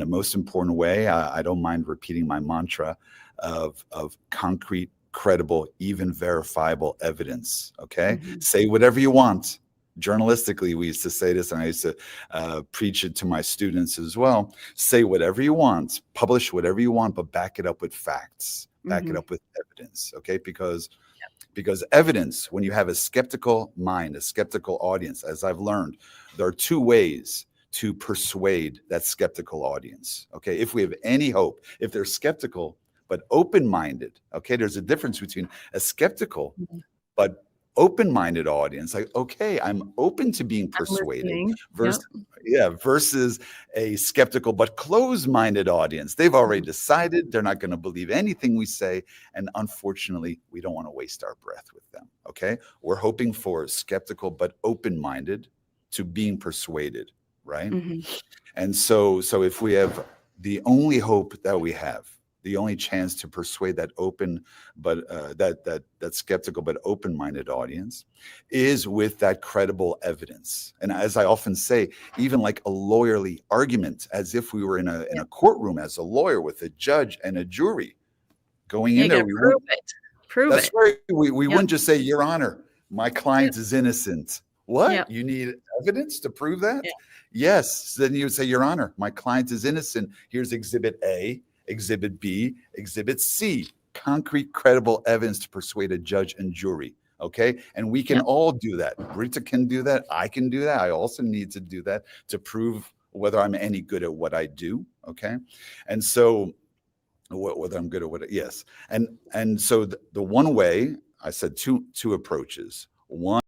the most important way, I don't mind repeating my mantra of concrete, credible, even verifiable evidence. Okay. Mhm. Say whatever you want. Journalistically, we used to say this, and I used to preach it to my students as well. Say whatever you want, publish whatever you want, but back it up with facts, back it Mhm. up with evidence. Okay. Because evidence, when you have a skeptical mind, a skeptical audience, as I've learned, there are two ways to persuade that skeptical audience. Okay. If we have any hope, if they're skeptical, but open-minded, okay, there's a difference between a skeptical, Mhm. but open-minded audience. Like, okay, I'm open to being I'm persuaded listening. Yep. versus a skeptical but closed-minded audience. They've already Mhm. decided they're not going to believe anything we say, and unfortunately, we don't want to waste our breath with them. Okay, we're hoping for skeptical but open-minded to being persuaded, right? Mhm. And so if we have the only hope that we have, the only chance to persuade that open but that skeptical but open-minded audience is with that credible evidence. And as I often say, even like a lawyerly argument, as if we were in Yeah. a courtroom as a lawyer with a judge and a jury going Yeah, in you there, gotta we prove won't. it. Prove That's it. right. We Yep. wouldn't just say, Your Honor, my Yep. client is innocent. What? Yep. You need evidence to prove that? Yeah. Yes. Then you would say, Your Honor, my client is innocent. Here's Exhibit A, Exhibit B, Exhibit C. Concrete, credible evidence to persuade a judge and jury. Okay. And we can Yep. all do that. Rita can do that. I can do that. I also need to do that to prove whether I'm any good at what I do. Okay. And so whether I'm good at what, yes. And so the one way, I said two approaches. One